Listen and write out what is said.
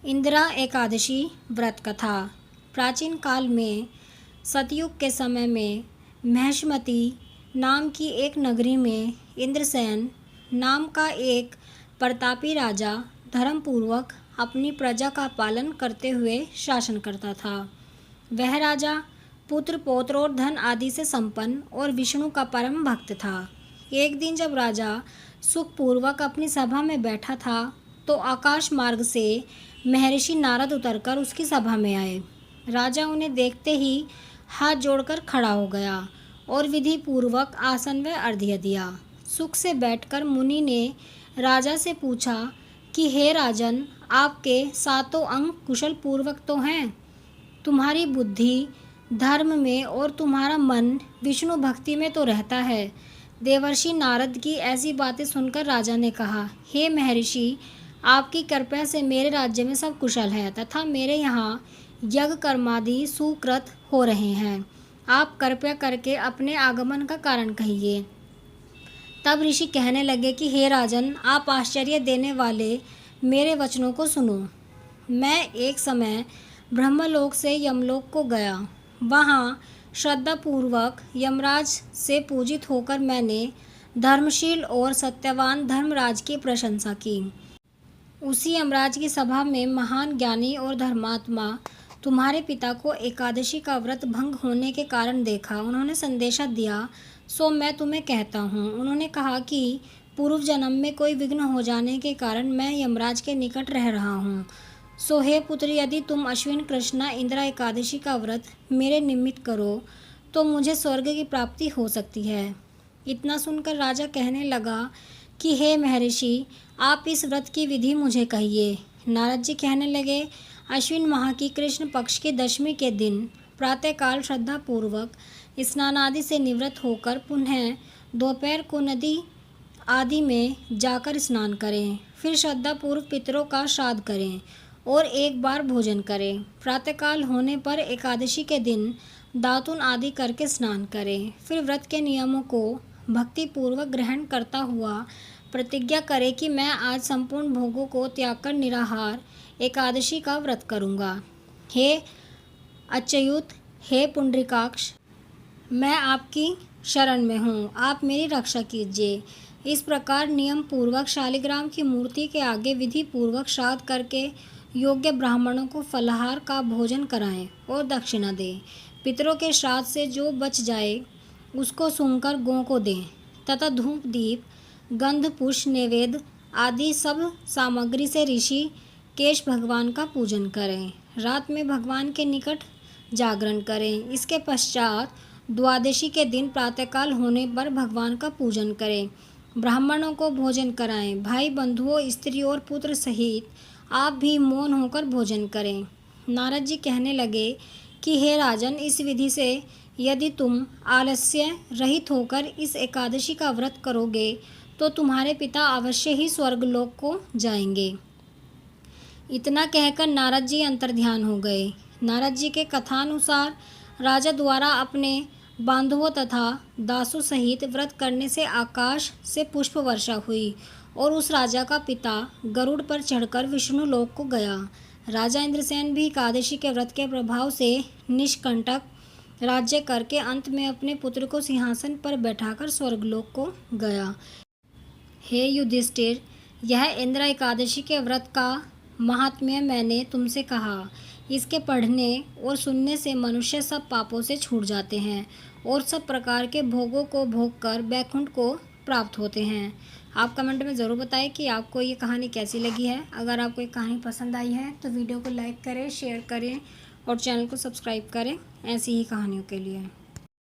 इंदिरा एकादशी व्रत कथा। प्राचीन काल में सतयुग के समय में महिष्मती नाम की एक नगरी में इंद्रसेन नाम का एक प्रतापी राजा धर्मपूर्वक अपनी प्रजा का पालन करते हुए शासन करता था। वह राजा पुत्र पौत्र और धन आदि से संपन्न और विष्णु का परम भक्त था। एक दिन जब राजा सुखपूर्वक अपनी सभा में बैठा था तो आकाश मार्ग से महर्षि नारद उतरकर उसकी सभा में आए। राजा उन्हें देखते ही हाथ जोड़कर खड़ा हो गया और विधि पूर्वक आसन व अर्घ्य दिया। सुख से बैठकर मुनि ने राजा से पूछा कि हे राजन, आपके सातों अंग कुशल पूर्वक तो हैं? तुम्हारी बुद्धि धर्म में और तुम्हारा मन विष्णु भक्ति में तो रहता है। देवर्षि नारद की ऐसी बातें सुनकर राजा ने कहा, हे महर्षि, आपकी कृपा से मेरे राज्य में सब कुशल है तथा मेरे यहाँ यज्ञ कर्मादि सुकृत हो रहे हैं। आप कृपया करके अपने आगमन का कारण कहिए। तब ऋषि कहने लगे कि हे राजन, आप आश्चर्य देने वाले मेरे वचनों को सुनो। मैं एक समय ब्रह्मलोक से यमलोक को गया। वहाँ श्रद्धापूर्वक यमराज से पूजित होकर मैंने धर्मशील और सत्यवान धर्मराज की प्रशंसा की। उसी यमराज की सभा में महान ज्ञानी और धर्मात्मा तुम्हारे पिता को एकादशी का व्रत भंग होने के कारण देखा। उन्होंने संदेशा दिया, सो मैं तुम्हें कहता हूँ। उन्होंने कहा कि पूर्व जन्म में कोई विघ्न हो जाने के कारण मैं यमराज के निकट रह रहा हूँ। सो हे पुत्र, यदि तुम अश्विन कृष्णा इंदिरा एकादशी का व्रत मेरे निमित्त करो तो मुझे स्वर्ग की प्राप्ति हो सकती है। इतना सुनकर राजा कहने लगा कि हे महर्षि, आप इस व्रत की विधि मुझे कहिए। नारद जी कहने लगे, अश्विन माह की कृष्ण पक्ष की दशमी के दिन प्रातःकाल श्रद्धापूर्वक स्नान आदि से निवृत्त होकर पुनः दोपहर को नदी आदि में जाकर स्नान करें। फिर श्रद्धापूर्वक पितरों का श्राद्ध करें और एक बार भोजन करें। प्रातःकाल होने पर एकादशी के दिन दातुन आदि करके स्नान करें। फिर व्रत के नियमों को भक्तिपूर्वक ग्रहण करता हुआ प्रतिज्ञा करे कि मैं आज संपूर्ण भोगों को त्याग कर निराहार एकादशी का व्रत करूँगा। हे अच्युत, हे पुंडरीकाक्ष, मैं आपकी शरण में हूँ, आप मेरी रक्षा कीजिए। इस प्रकार नियम पूर्वक शालिग्राम की मूर्ति के आगे विधि पूर्वक श्राद्ध करके योग्य ब्राह्मणों को फलाहार का भोजन कराएं और दक्षिणा दें। पितरों के श्राद्ध से जो बच जाए उसको सूंघकर गौ को दें तथा धूप दीप गंध पुष्प नैवेद्य आदि सब सामग्री से ऋषि केश भगवान का पूजन करें। रात में भगवान के निकट जागरण करें। इसके पश्चात द्वादशी के दिन प्रातःकाल होने पर भगवान का पूजन करें। ब्राह्मणों को भोजन कराएं। भाई बंधुओं, स्त्री और पुत्र सहित आप भी मौन होकर भोजन करें। नारद जी कहने लगे कि हे राजन, इस विधि से यदि तुम आलस्य रहित होकर इस एकादशी का व्रत करोगे तो तुम्हारे पिता अवश्य ही स्वर्गलोक को जाएंगे। इतना कहकर नारद जी अंतर्ध्यान हो गए। नारद जी के कथानुसार राजा द्वारा अपने बांधवों तथा दासों सहित व्रत करने से आकाश से पुष्प वर्षा हुई और उस राजा का पिता गरुड़ पर चढ़कर विष्णु लोक को गया। राजा इंद्रसेन भी एकादशी के व्रत के प्रभाव से निष्कंटक राज्य करके अंत में अपने पुत्र को सिंहासन पर बैठाकर स्वर्गलोक को गया। हे युधिष्ठिर, यह इंदिरा एकादशी के व्रत का महात्म्य मैंने तुमसे कहा। इसके पढ़ने और सुनने से मनुष्य सब पापों से छूट जाते हैं और सब प्रकार के भोगों को भोग कर वैकुंठ को प्राप्त होते हैं। आप कमेंट में ज़रूर बताएं कि आपको ये कहानी कैसी लगी है। अगर आपको ये कहानी पसंद आई है तो वीडियो को लाइक करें, शेयर करें और चैनल को सब्सक्राइब करें ऐसी ही कहानियों के लिए।